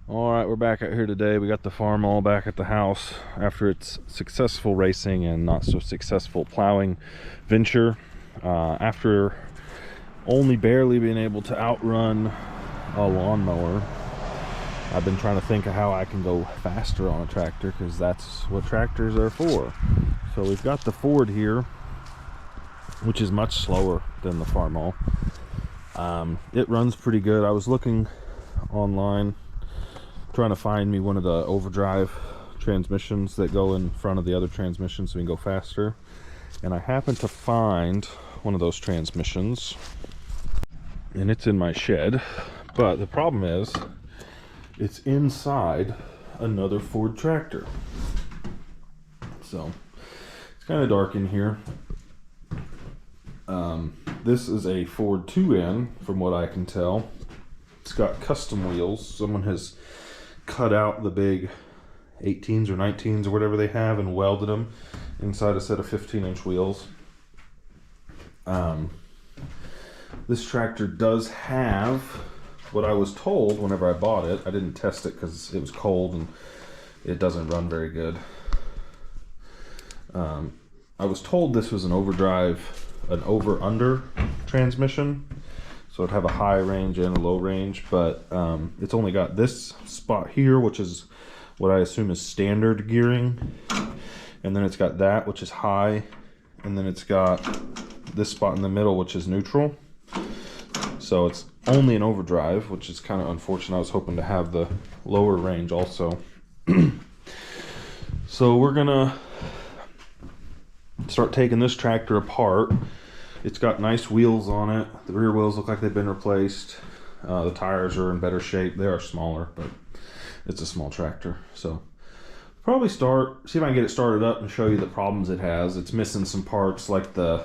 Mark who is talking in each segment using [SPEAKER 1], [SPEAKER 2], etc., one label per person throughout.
[SPEAKER 1] All right, we're back out here today. We got the farm all back at the house after its successful racing and not so successful plowing venture. After only barely being able to outrun a lawnmower, I've been trying to think of how I can go faster on a tractor, because that's what tractors are for. So we've got the Ford here, which is much slower than the Farmall. It runs pretty good. I was looking online trying to find me one of the overdrive transmissions that go in front of the other transmission so we can go faster, and I happened to find one of those transmissions, and it's in my shed. But the problem is it's inside another Ford tractor, so it's kind of dark in here. This is a Ford 2N from what I can tell. It's got custom wheels. Someone has cut out the big 18s or 19s or whatever they have and welded them inside a set of 15-inch wheels. This tractor does have what I was told whenever I bought it. I didn't test it because it was cold and it doesn't run very good. I was told this was an overdrive, an over-under transmission, so it'd have a high range and a low range, but it's only got this spot here, which is what I assume is standard gearing, and then it's got that, which is high, and then it's got this spot in the middle, which is neutral. So it's only an overdrive, which is kind of unfortunate. I was hoping to have the lower range also. So we're gonna start taking this tractor apart. It's got nice wheels on it. The rear wheels look like they've been replaced. The tires are in better shape. They are smaller, but it's a small tractor. So probably see if I can get it started up and show you the problems it has. It's missing some parts, like the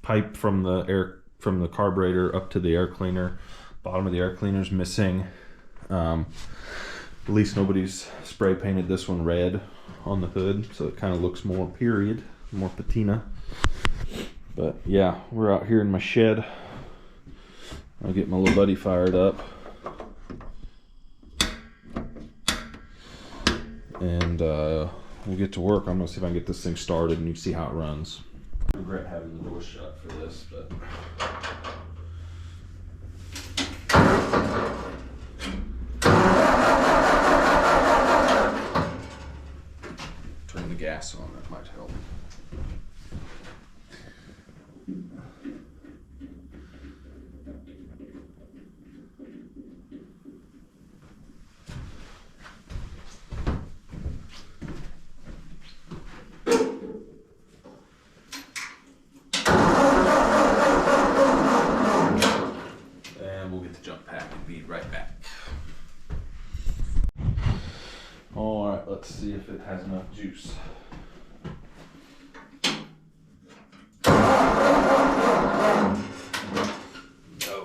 [SPEAKER 1] pipe from the carburetor up to the air cleaner. Bottom of the air cleaner is missing. At least nobody's spray painted this one red on the hood, so it kind of looks more more patina. But yeah, we're out here in my shed. I'll get my little buddy fired up, and we'll get to work. I'm gonna see if I can get this thing started and you see how it runs. I regret having the door shut for this, but turn the gas on, that might help. And we'll get the jump pack and be right back. All right, let's see if it has enough juice. No.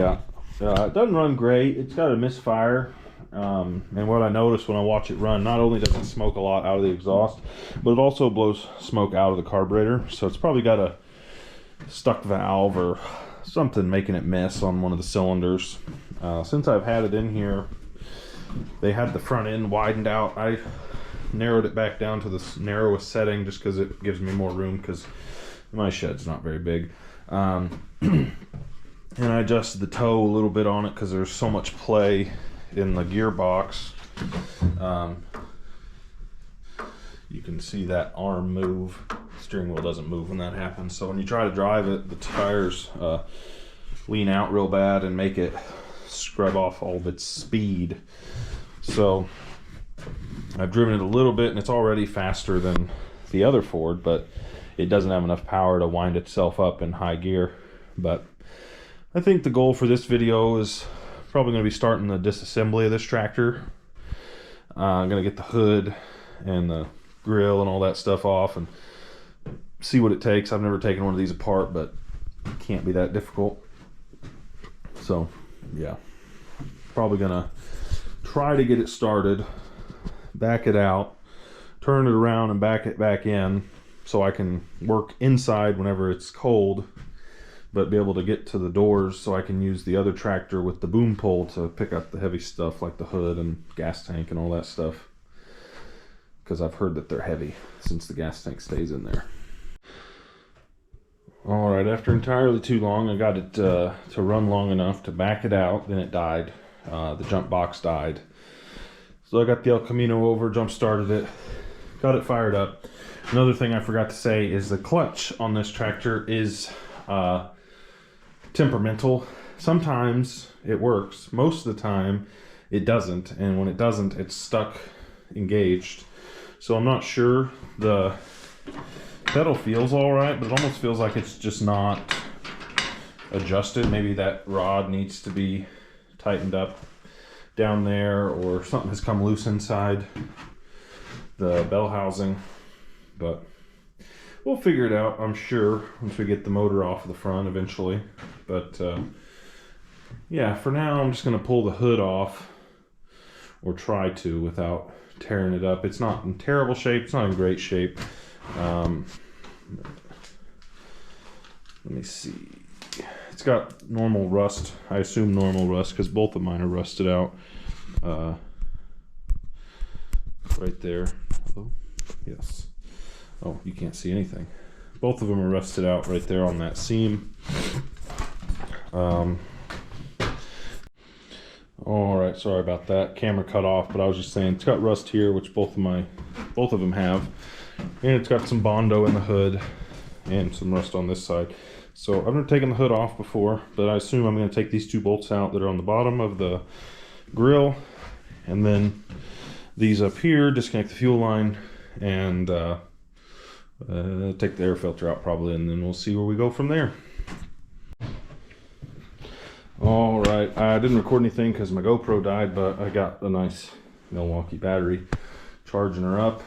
[SPEAKER 1] Yeah. It doesn't run great. It's got a misfire. And what I noticed when I watch it run, not only does it smoke a lot out of the exhaust, but it also blows smoke out of the carburetor. So it's probably got a stuck valve or something making it miss on one of the cylinders. Since I've had it in here, they had the front end widened out. I narrowed it back down to the narrowest setting just because it gives me more room, because my shed's not very big. And I adjusted the toe a little bit on it because there's so much play in the gearbox. You can see that arm move. Steering wheel doesn't move when that happens. So when you try to drive it, the tires lean out real bad and make it scrub off all of its speed. So I've driven it a little bit, and it's already faster than the other Ford, but it doesn't have enough power to wind itself up in high gear. But I think the goal for this video is probably going to be starting the disassembly of this tractor. I'm going to get the hood and the grill and all that stuff off and see what it takes. I've never taken one of these apart, but it can't be that difficult. So yeah, probably going to try to get it started, back it out, turn it around and back it back in so I can work inside whenever it's cold, but be able to get to the doors so I can use the other tractor with the boom pole to pick up the heavy stuff like the hood and gas tank and all that stuff, because I've heard that they're heavy since the gas tank stays in there. All right, after entirely too long, I got it to run long enough to back it out. Then it died. The jump box died. So I got the El Camino over, jump started it, got it fired up. Another thing I forgot to say is the clutch on this tractor is temperamental. Sometimes it works. Most of the time it doesn't, and when it doesn't, it's stuck engaged. So I'm not sure. The pedal feels all right, but it almost feels like it's just not adjusted. Maybe that rod needs to be tightened up down there, or something has come loose inside the bell housing, but we'll figure it out, I'm sure, once we get the motor off of the front eventually. But yeah, for now I'm just going to pull the hood off, or try to, without tearing it up. It's not in terrible shape, it's not in great shape. Let me see. It's got normal rust. I assume normal rust because both of mine are rusted out. Right there. Oh, yes. Oh, you can't see anything. Both of them are rusted out right there on that seam. All right, sorry about that. Camera cut off, but I was just saying it's got rust here, which both of them have, and it's got some Bondo in the hood and some rust on this side. So I've never taken the hood off before, but I assume I'm going to take these two bolts out that are on the bottom of the grill, and then these up here, disconnect the fuel line, and take the air filter out probably, and then we'll see where we go from there. All right, I didn't record anything because my GoPro died, but I got a nice Milwaukee battery charging her up.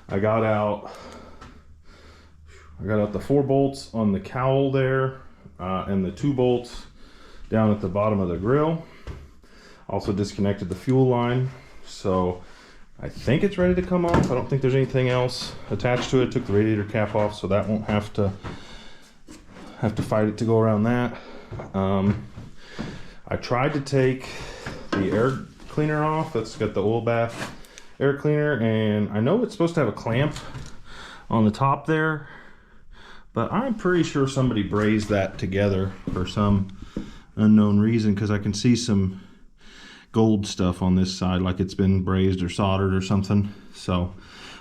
[SPEAKER 1] I got out the 4 bolts on the cowl there, and the 2 bolts down at the bottom of the grill. Also disconnected the fuel line, so I think it's ready to come off. I don't think there's anything else attached to it. Took the radiator cap off, so that won't have to fight it to go around that. I tried to take the air cleaner off. That's got the oil bath air cleaner, and I know it's supposed to have a clamp on the top there, but I'm pretty sure somebody brazed that together for some unknown reason, because I can see some gold stuff on this side, like it's been brazed or soldered or something. So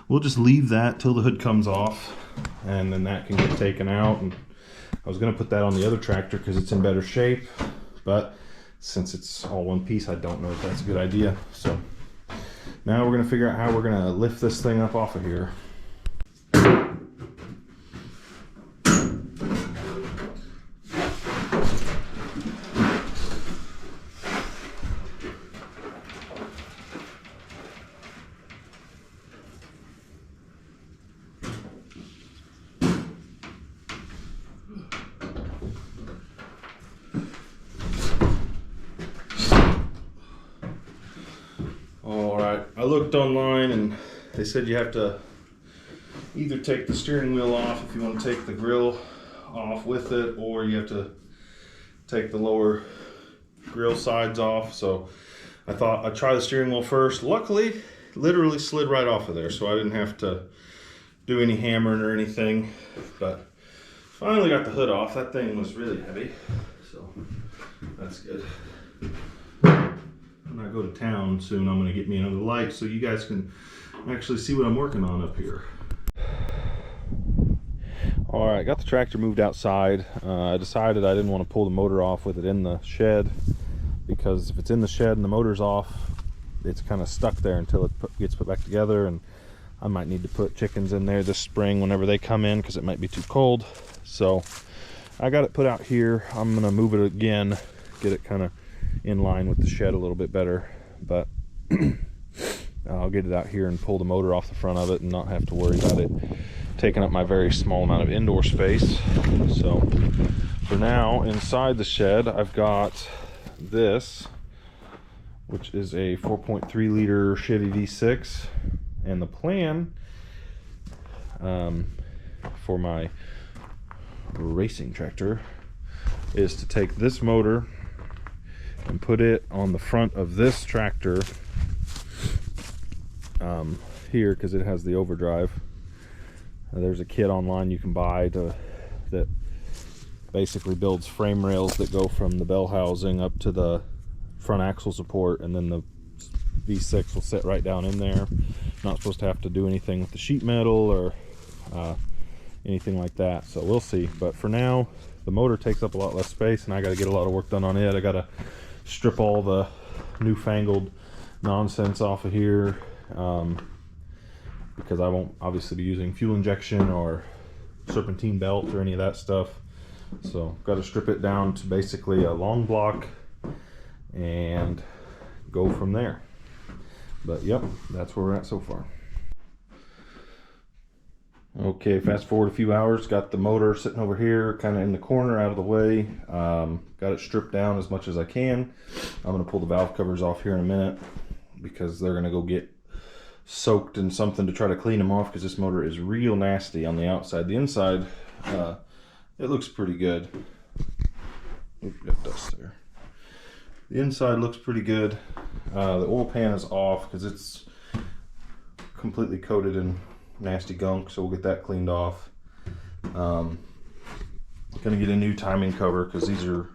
[SPEAKER 1] we'll just leave that till the hood comes off, and then that can get taken out. And I was going to put that on the other tractor because it's in better shape, but since it's all one piece, I don't know if that's a good idea. So now we're going to figure out how we're going to lift this thing up off of here. I looked online and they said you have to either take the steering wheel off if you want to take the grill off with it, or you have to take the lower grill sides off. So I thought I'd try the steering wheel first. Luckily, literally slid right off of there, so I didn't have to do any hammering or anything. But finally got the hood off. That thing was really heavy, so that's good. When I go to town soon, I'm going to get me another light so you guys can actually see what I'm working on up here. All right, got the tractor moved outside. I decided I didn't want to pull the motor off with it in the shed, because if it's in the shed and the motor's off, it's kind of stuck there until it gets put back together, and I might need to put chickens in there this spring whenever they come in because it might be too cold. So I got it put out here. I'm gonna move it again, get it kind of in line with the shed a little bit better, but I'll get it out here and pull the motor off the front of it and not have to worry about it taking up my very small amount of indoor space. So for now, inside the shed, I've got this, which is a 4.3 liter Chevy V6, and the plan for my racing tractor is to take this motor and put it on the front of this tractor here, because it has the overdrive. There's a kit online you can buy that basically builds frame rails that go from the bell housing up to the front axle support, and then the V6 will sit right down in there. Not supposed to have to do anything with the sheet metal or anything like that, so we'll see. But for now, the motor takes up a lot less space, and I got to get a lot of work done on it. I got to strip all the newfangled nonsense off of here, because I won't obviously be using fuel injection or serpentine belt or any of that stuff. So got to strip it down to basically a long block and go from there. But yep, that's where we're at so far. Okay, fast forward a few hours, got the motor sitting over here kind of in the corner out of the way. Got it stripped down as much as I can. I'm going to pull the valve covers off here in a minute because they're going to go get soaked in something to try to clean them off, because this motor is real nasty on the outside. The inside, it looks pretty good. Oops, got dust there. The inside looks pretty good. The oil pan is off because it's completely coated in nasty gunk, so we'll get that cleaned off. Gonna get a new timing cover because these are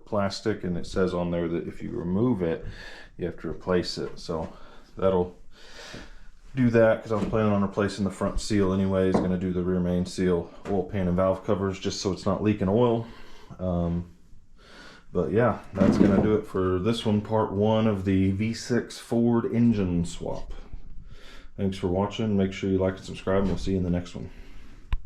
[SPEAKER 1] plastic, and it says on there that if you remove it, you have to replace it. So that'll do that, because I was planning on replacing the front seal anyways. Gonna do the rear main seal, oil pan and valve covers, just so it's not leaking oil. But yeah, that's gonna do it for this one, part one of the V6 Ford engine swap. Thanks for watching. Make sure you like and subscribe, and we'll see you in the next one.